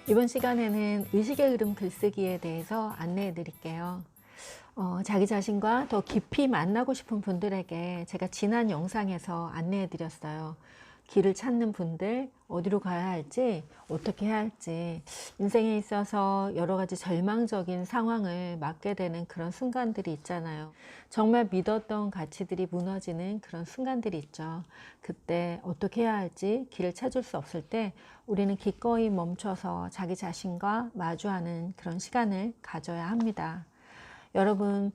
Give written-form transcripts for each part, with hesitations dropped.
이번 시간에는 의식의 흐름 글쓰기에 대해서 안내해 드릴게요. 자기 자신과 더 깊이 만나고 싶은 분들에게 제가 지난 영상에서 안내해 드렸어요. 길을 찾는 분들, 어디로 가야 할지, 어떻게 해야 할지, 인생에 있어서 여러 가지 절망적인 상황을 맞게 되는 그런 순간들이 있잖아요. 정말 믿었던 가치들이 무너지는 그런 순간들이 있죠. 그때 어떻게 해야 할지 길을 찾을 수 없을 때 우리는 기꺼이 멈춰서 자기 자신과 마주하는 그런 시간을 가져야 합니다. 여러분,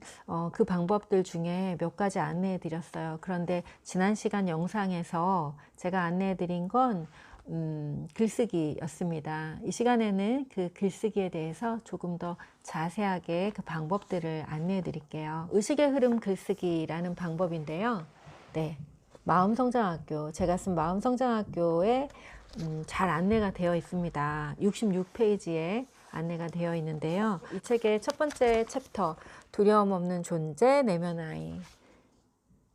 그 방법들 중에 몇 가지 안내해 드렸어요. 그런데 지난 시간 영상에서 제가 안내해 드린 건 글쓰기였습니다. 이 시간에는 그 글쓰기에 대해서 조금 더 자세하게 그 방법들을 안내해 드릴게요. 의식의 흐름 글쓰기라는 방법인데요. 네. 마음성장학교, 제가 쓴 마음성장학교에 잘 안내가 되어 있습니다. 66페이지에 안내가 되어 있는데요. 이 책의 첫 번째 챕터, 두려움 없는 존재, 내면 아이.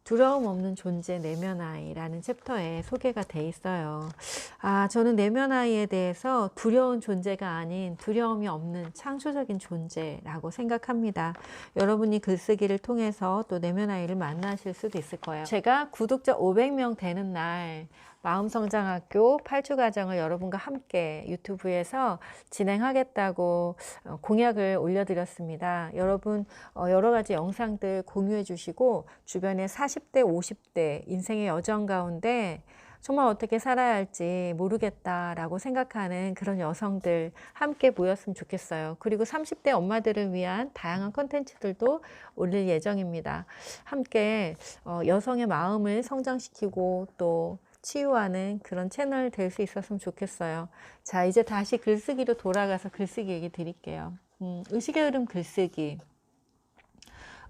두려움 없는 존재, 내면 아이라는 챕터에 소개가 돼 있어요. 저는 내면 아이에 대해서 두려운 존재가 아닌 두려움이 없는 창조적인 존재라고 생각합니다. 여러분이 글쓰기를 통해서 또 내면 아이를 만나실 수도 있을 거예요. 제가 구독자 500명 되는 날 마음성장학교 8주 과정을 여러분과 함께 유튜브에서 진행하겠다고 공약을 올려드렸습니다. 여러분 여러 가지 영상들 공유해 주시고 주변에 40대, 50대 인생의 여정 가운데 정말 어떻게 살아야 할지 모르겠다라고 생각하는 그런 여성들 함께 모였으면 좋겠어요. 그리고 30대 엄마들을 위한 다양한 콘텐츠들도 올릴 예정입니다. 함께 여성의 마음을 성장시키고 또 치유하는 그런 채널 될 수 있었으면 좋겠어요. 자, 이제 다시 글쓰기로 돌아가서 글쓰기 얘기 드릴게요. 의식의 흐름 글쓰기.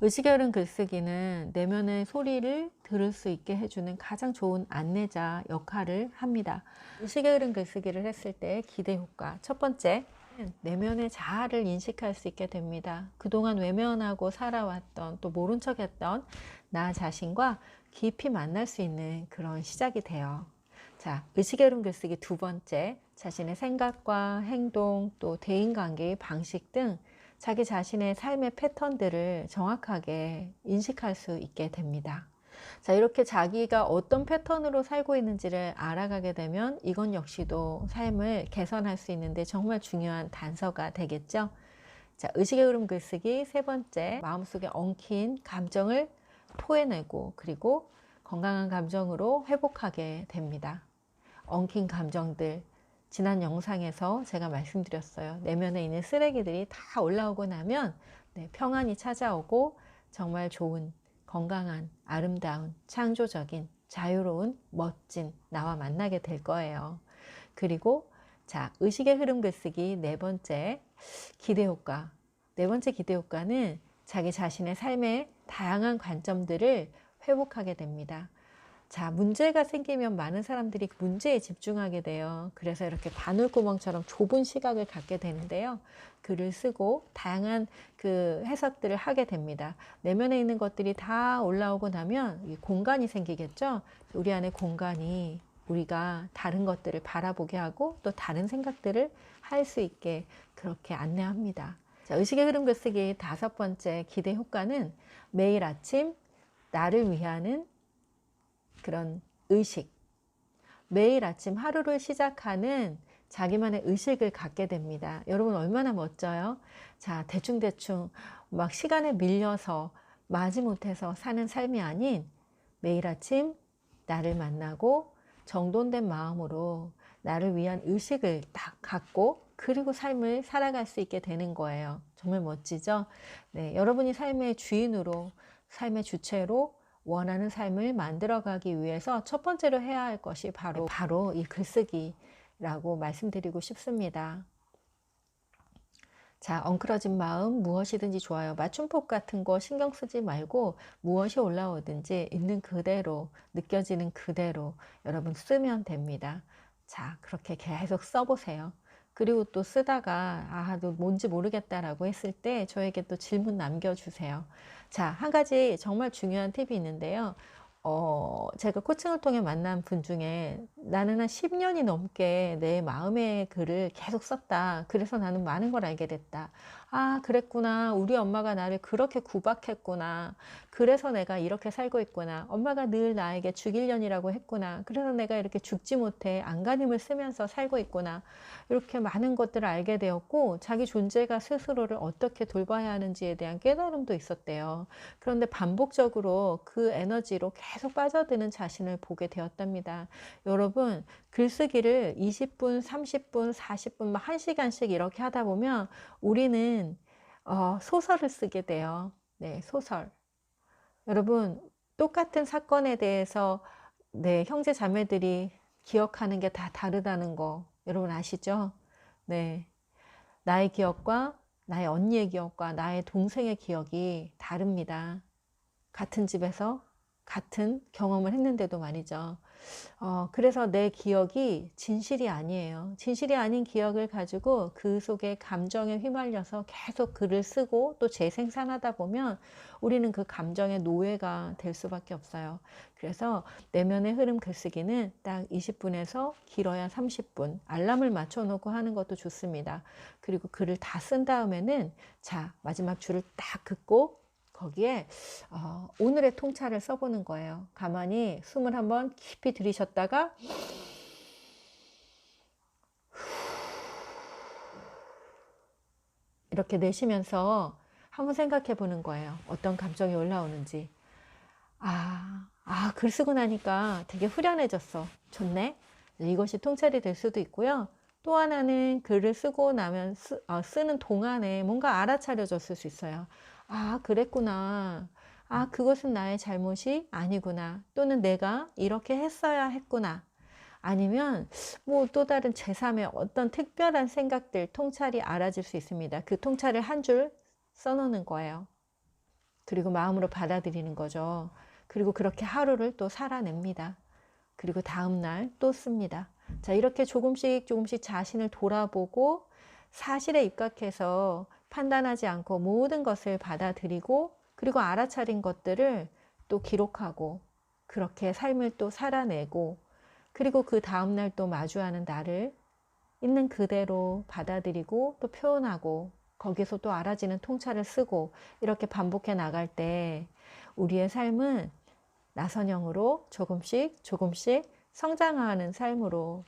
의식의 흐름 글쓰기는 내면의 소리를 들을 수 있게 해주는 가장 좋은 안내자 역할을 합니다. 의식의 흐름 글쓰기를 했을 때 기대 효과. 첫 번째, 내면의 자아를 인식할 수 있게 됩니다. 그동안 외면하고 살아왔던 또 모른 척했던 나 자신과 깊이 만날 수 있는 그런 시작이 돼요. 자, 의식의 흐름 글쓰기 두 번째, 자신의 생각과 행동 또 대인관계의 방식 등 자기 자신의 삶의 패턴들을 정확하게 인식할 수 있게 됩니다. 자, 이렇게 자기가 어떤 패턴으로 살고 있는지를 알아가게 되면 이건 역시도 삶을 개선할 수 있는데 정말 중요한 단서가 되겠죠. 자, 의식의 흐름 글쓰기 세 번째, 마음속에 엉킨 감정을 토해내고 그리고 건강한 감정으로 회복하게 됩니다. 엉킨 감정들, 지난 영상에서 제가 말씀드렸어요. 내면에 있는 쓰레기들이 다 올라오고 나면 평안이 찾아오고 정말 좋은, 건강한, 아름다운, 창조적인, 자유로운, 멋진 나와 만나게 될 거예요. 그리고 자, 의식의 흐름 글쓰기 네 번째, 기대 효과. 네 번째 기대 효과는 자기 자신의 삶의 다양한 관점들을 회복하게 됩니다. 자, 문제가 생기면 많은 사람들이 그 문제에 집중하게 돼요. 그래서 이렇게 바늘구멍처럼 좁은 시각을 갖게 되는데요. 글을 쓰고 다양한 그 해석들을 하게 됩니다. 내면에 있는 것들이 다 올라오고 나면 공간이 생기겠죠? 우리 안에 공간이 우리가 다른 것들을 바라보게 하고 또 다른 생각들을 할 수 있게 그렇게 안내합니다. 자, 의식의 흐름 글쓰기 다섯 번째 기대 효과는 매일 아침 나를 위하는 그런 의식. 매일 아침 하루를 시작하는 자기만의 의식을 갖게 됩니다. 여러분 얼마나 멋져요? 자, 대충대충 막 시간에 밀려서 마지못해서 사는 삶이 아닌 매일 아침 나를 만나고 정돈된 마음으로 나를 위한 의식을 딱 갖고 그리고 삶을 살아갈 수 있게 되는 거예요. 정말 멋지죠? 네, 여러분이 삶의 주인으로, 삶의 주체로 원하는 삶을 만들어가기 위해서 첫 번째로 해야 할 것이 바로 이 글쓰기라고 말씀드리고 싶습니다. 자, 엉클어진 마음 무엇이든지 좋아요. 맞춤법 같은 거 신경 쓰지 말고 무엇이 올라오든지 있는 그대로 느껴지는 그대로 여러분 쓰면 됩니다. 자, 그렇게 계속 써보세요. 그리고 또 쓰다가 너 뭔지 모르겠다라고 했을 때 저에게 또 질문 남겨주세요. 자, 한 가지 정말 중요한 팁이 있는데요. 제가 코칭을 통해 만난 분 중에 나는 한 10년이 넘게 내 마음의 글을 계속 썼다. 그래서 나는 많은 걸 알게 됐다. 아, 그랬구나. 우리 엄마가 나를 그렇게 구박했구나. 그래서 내가 이렇게 살고 있구나. 엄마가 늘 나에게 죽일년이라고 했구나. 그래서 내가 이렇게 죽지 못해 안간힘을 쓰면서 살고 있구나. 이렇게 많은 것들을 알게 되었고, 자기 존재가 스스로를 어떻게 돌봐야 하는지에 대한 깨달음도 있었대요. 그런데 반복적으로 그 에너지로 계속 빠져드는 자신을 보게 되었답니다. 여러분, 글쓰기를 20분, 30분, 40분, 막 1시간씩 이렇게 하다 보면 우리는 소설을 쓰게 돼요. 네, 소설. 여러분, 똑같은 사건에 대해서 형제 자매들이 기억하는 게 다 다르다는 거 여러분 아시죠? 네. 나의 기억과 나의 언니의 기억과 나의 동생의 기억이 다릅니다. 같은 집에서 같은 경험을 했는데도 말이죠. 그래서 내 기억이 진실이 아니에요. 진실이 아닌 기억을 가지고 그 속에 감정에 휘말려서 계속 글을 쓰고 또 재생산하다 보면 우리는 그 감정의 노예가 될 수밖에 없어요. 그래서 내면의 흐름 글쓰기는 딱 20분에서 길어야 30분 알람을 맞춰놓고 하는 것도 좋습니다. 그리고 글을 다 쓴 다음에는 자, 마지막 줄을 딱 긋고 거기에 오늘의 통찰을 써보는 거예요. 가만히 숨을 한번 깊이 들이셨다가 이렇게 내쉬면서 한번 생각해 보는 거예요. 어떤 감정이 올라오는지. 글 쓰고 나니까 되게 후련해졌어. 좋네. 이것이 통찰이 될 수도 있고요. 또 하나는 글을 쓰고 나면 쓰는 동안에 뭔가 알아차려졌을 수 있어요. 그랬구나. 그것은 나의 잘못이 아니구나. 또는 내가 이렇게 했어야 했구나. 아니면 뭐 또 다른 제3의 어떤 특별한 생각들, 통찰이 알아질 수 있습니다. 그 통찰을 한 줄 써놓는 거예요. 그리고 마음으로 받아들이는 거죠. 그리고 그렇게 하루를 또 살아냅니다. 그리고 다음날 또 씁니다. 자, 이렇게 조금씩 조금씩 자신을 돌아보고 사실에 입각해서 판단하지 않고 모든 것을 받아들이고 그리고 알아차린 것들을 또 기록하고 그렇게 삶을 또 살아내고 그리고 그 다음날 또 마주하는 나를 있는 그대로 받아들이고 또 표현하고 거기서 또 알아지는 통찰을 쓰고 이렇게 반복해 나갈 때 우리의 삶은 나선형으로 조금씩 조금씩 성장하는 삶으로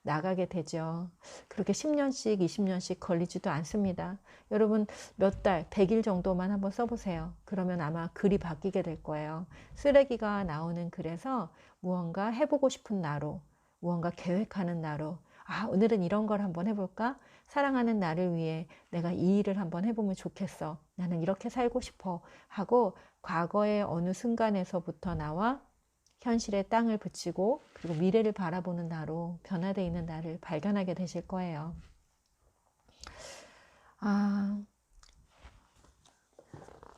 나가게 되죠. 그렇게 10년씩 20년씩 걸리지도 않습니다. 여러분 몇 달, 100일 정도만 한번 써보세요. 그러면 아마 글이 바뀌게 될 거예요. 쓰레기가 나오는 글에서 무언가 해보고 싶은 나로, 무언가 계획하는 나로 오늘은 이런 걸 한번 해볼까? 사랑하는 나를 위해 내가 이 일을 한번 해보면 좋겠어. 나는 이렇게 살고 싶어. 하고 과거의 어느 순간에서부터 나와 현실에 땅을 붙이고 그리고 미래를 바라보는 나로 변화되어 있는 나를 발견하게 되실 거예요.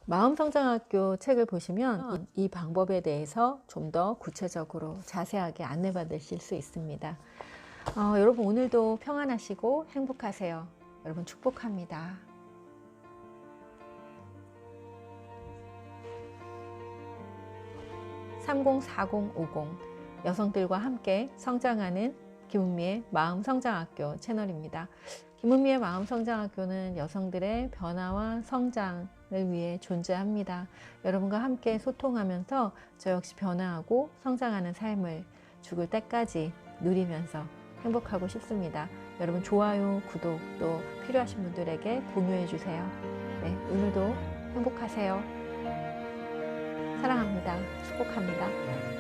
마음성장학교 책을 보시면 이 방법에 대해서 좀 더 구체적으로 자세하게 안내받으실 수 있습니다. 여러분 오늘도 평안하시고 행복하세요. 여러분 축복합니다. 304050 여성들과 함께 성장하는 김은미의 마음성장학교 채널입니다. 김은미의 마음성장학교는 여성들의 변화와 성장을 위해 존재합니다. 여러분과 함께 소통하면서 저 역시 변화하고 성장하는 삶을 죽을 때까지 누리면서 행복하고 싶습니다. 여러분 좋아요, 구독 또 필요하신 분들에게 공유해 주세요. 네, 오늘도 행복하세요. 사랑합니다. 축복합니다.